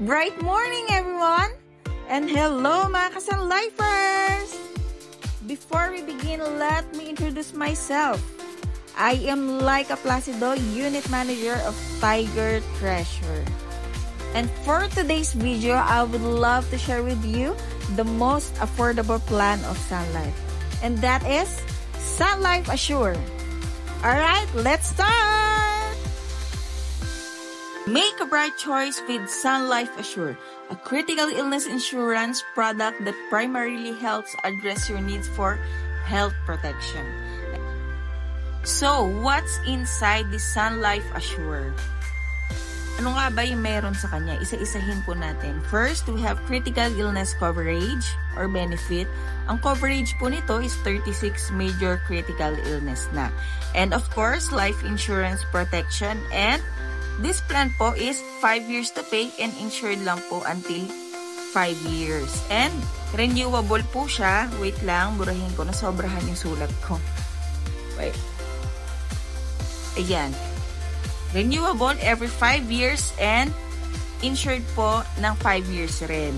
Bright morning, everyone! And hello, mga ka-Sun Lifers! Before we begin, let me introduce myself. I am Laika Placido, Unit Manager of Tiger Treasure. And for today's video, I would love to share with you the most affordable plan of Sun Life. And that is Sun Life Assure. Alright, let's start! Make a bright choice with Sun Life Assure, a critical illness insurance product that primarily helps address your needs for health protection. So, what's inside the Sun Life Assure? Ano nga ba yung meron sa kanya? Isa-isahin po natin. First, we have critical illness coverage or benefit. Ang coverage po nito is 36 major critical illness na. And of course, life insurance protection, and this plan po is 5 years to pay and insured lang po until 5 years. And renewable po siya. Wait lang, burahin ko na sobrahan yung sulat ko. Wait. Ayan. Renewable every 5 years and insured po ng 5 years rin.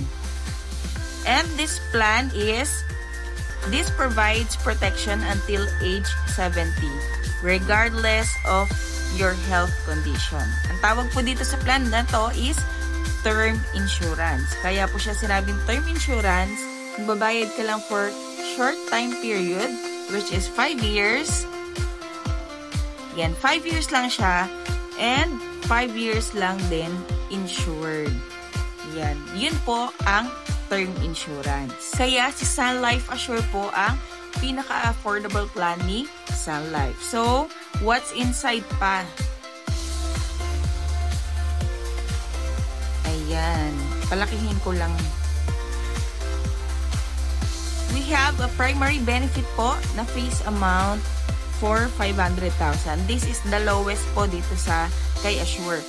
And this plan this provides protection until age 70 regardless of your health condition. Ang tawag po dito sa plan na to is term insurance. Kaya po siya sinabing term insurance, magbabayad ka lang for short time period, which is 5 years. Yan, 5 years lang siya, and 5 years lang din insured. Yan, yun po ang term insurance. Kaya si Sun Life Assure po ang pinaka-affordable plan ni Sun Life. So, what's inside pa? Ayan. Palakihin ko lang. We have a primary benefit po na face amount for 500,000. This is the lowest po dito sa kay Assure.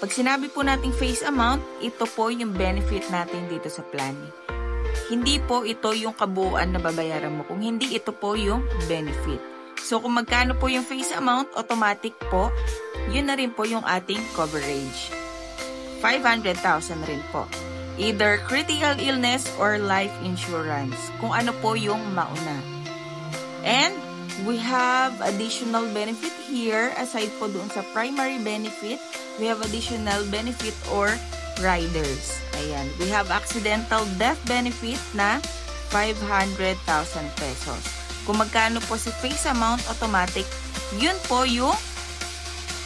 Pag sinabi po nating face amount, ito po yung benefit natin dito sa plan. Hindi po ito yung kabuuan na babayaran mo. Kung hindi, ito po yung benefit. So, kung magkano po yung face amount, automatic po, yun na rin po yung ating coverage. 500,000 rin po. Either critical illness or life insurance. Kung ano po yung mauna. And, we have additional benefit here. Aside po doon sa primary benefit, we have additional benefit or riders. Ayan. We have accidental death benefit na 500,000 pesos. Kung magkano po si face amount, automatic, yun po yung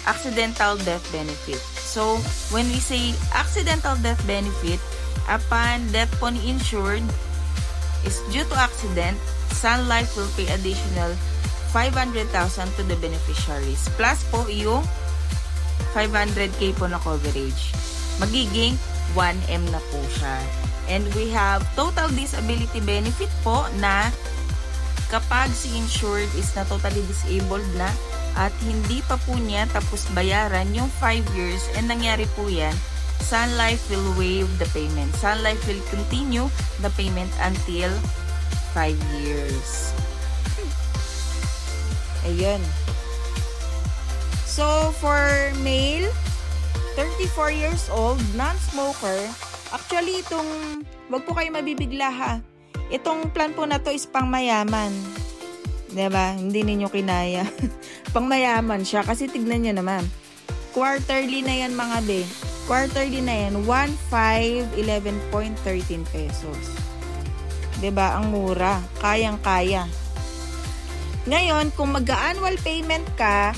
accidental death benefit. So, when we say accidental death benefit, upon death po ni insured is due to accident, Sun Life will pay additional 500,000 to the beneficiaries. Plus po yung 500k po na coverage. Magiging 1M na po siya. And we have total disability benefit po na kapag si insured is na totally disabled na at hindi pa po niya tapos bayaran yung 5 years and nangyari po yan, Sun Life will waive the payment. Sun Life will continue the payment until 5 years. Ayun. So, for male, 34 years old, non-smoker, actually itong, wag po kayo mabibigla ha. Itong plan po na to is pang mayaman. Diba? Hindi ninyo kinaya. Pang mayaman siya kasi tignan nyo naman. Quarterly na yan mga be. Quarterly na yan, 1,511.13 pesos. Diba? Ang mura. Kayang-kaya. Ngayon, kung mag-annual payment ka,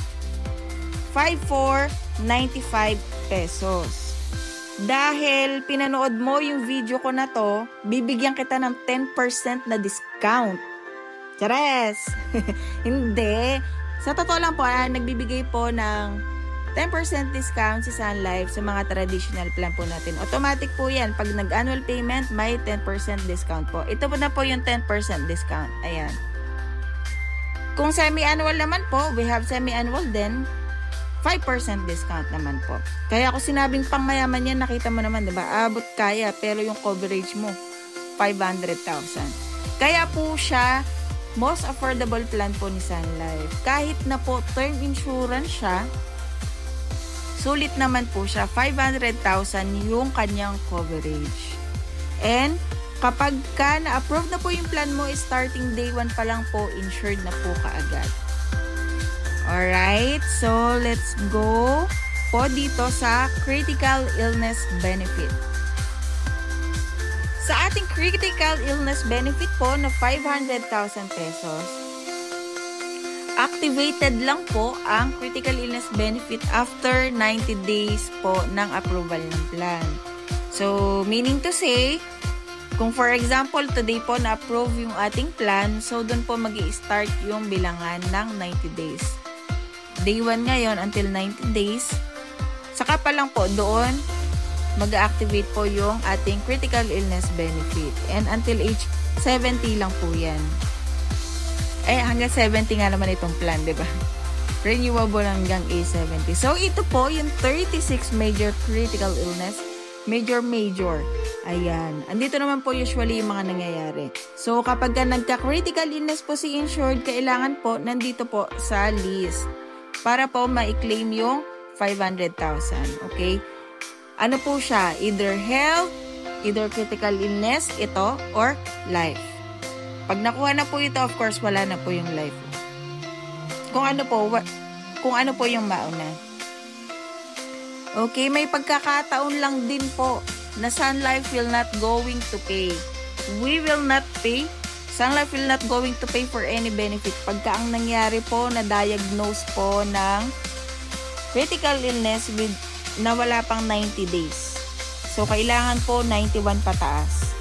5,495 pesos. Dahil pinanood mo yung video ko na to, bibigyan kita ng 10% na discount. Chares! Hindi. Sa totoo lang po, nagbibigay po ng 10% discount si Sun Life sa mga traditional plan po natin. Automatic po yan. Pag nag-annual payment, may 10% discount po. Ito po na po yung 10% discount. Ayan. Kung semi-annual naman po, we have semi-annual din. 5% discount naman po. Kaya ako sinabing pang mayaman yan, nakita mo naman, diba? Abot kaya, pero yung coverage mo, 500,000. Kaya po siya, most affordable plan po ni Sun Life. Kahit na po term insurance siya, sulit naman po siya. 500,000 yung kanyang coverage. And kapag na-approve na po yung plan mo, starting day 1 pa lang po, insured na po kaagad. Alright, so let's go po dito sa critical illness benefit. Sa ating critical illness benefit po na 500,000 pesos, activated lang po ang critical illness benefit after 90 days po ng approval ng plan. So, meaning to say, kung for example, today po na-approve yung ating plan, so doon po mag-i-start yung bilangan ng 90 days. Day 1 ngayon until 90 days. Saka pa lang po doon mag-activate po yung ating critical illness benefit. And until age 70 lang po yan. Hanggang 70 nga naman itong plan, di ba? Renewable hanggang age 70. So, ito po yung 36 major critical illness. Major. Ayan. Andito naman po usually yung mga nangyayari. So, kapag nagka-critical illness po si insured, kailangan po nandito po sa list para po ma-claim yung 500,000. Okay? Ano po siya? Either health, either critical illness, ito, or life. Pag nakuha na po ito, of course, wala na po yung life. Kung ano po yung mauna. Okay, may pagkakataon lang din po na Sun Life will not going to pay. We will not pay. Sun Life will not going to pay for any benefit. Pagka ang nangyari po, na-diagnose po ng critical illness na wala pang 90 days. So, kailangan po 91 pataas.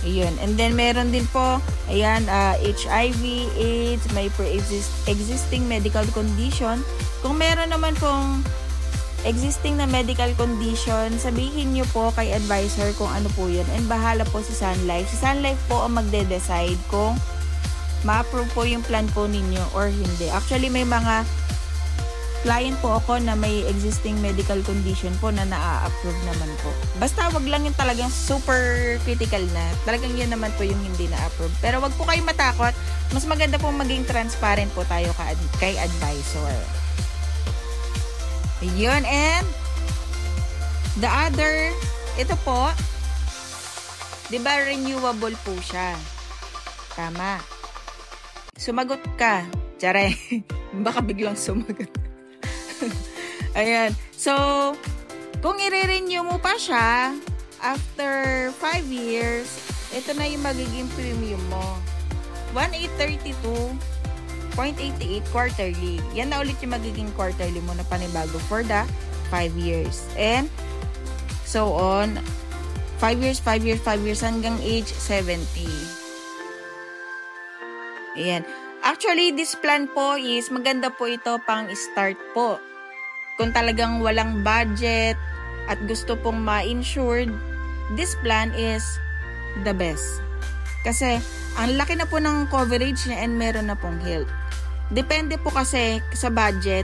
Ayun. And then, meron din po, ayan, HIV, AIDS, may pre-existing medical condition. Kung meron naman pong existing na medical condition, sabihin nyo po kay advisor kung ano po yun. And bahala po si Sun Life. Si Sun Life po ang magde-decide kung ma-approve po yung plan po ninyo or hindi. Actually, may mga client po ako na may existing medical condition po na na-approve naman po. Basta wag lang yung talagang super critical na. Talagang yun naman po yung hindi na-approve. Pero wag po kayo matakot. Mas maganda po maging transparent po tayo kay advisor. Yun, and the other, ito po, diba renewable po siya? Tama. Sumagot ka. Tsare. Baka biglang sumagot. Ayan. So, kung i-renew mo pa siya, after 5 years, ito na yung magiging premium mo. 1,832.88 quarterly. Yan na ulit yung magiging quarterly mo na panibago for the 5 years. And, so on, 5 years hanggang age 70. Ayan. Actually, this plan po is, maganda po ito pang start po. Kung talagang walang budget at gusto pong ma-insured, this plan is the best. Kasi, ang laki na po ng coverage niya and meron na pong health. Depende po kasi sa budget.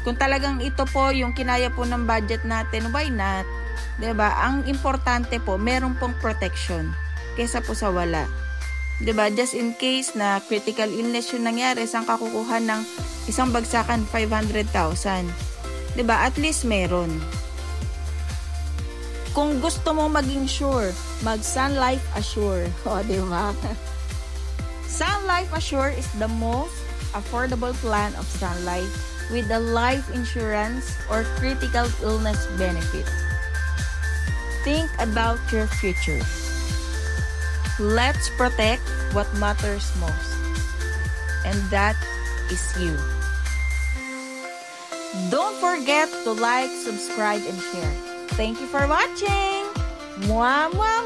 Kung talagang ito po yung kinaya po ng budget natin, why not? Diba? Ang importante po, meron pong protection kesa po sa wala. Diba? Just in case na critical illness yung nangyari, saan ka kukuha ng isang bagsakan 500,000? Diba? At least meron. Kung gusto mo maging sure, mag Sun Life Assure. O, diba? Sun Life Assure is the most affordable plan of Sun Life with a life insurance or critical illness benefit. Think about your future. Let's protect what matters most. And that is you. Don't forget to like, subscribe, and share. Thank you for watching. Mwah, mwah!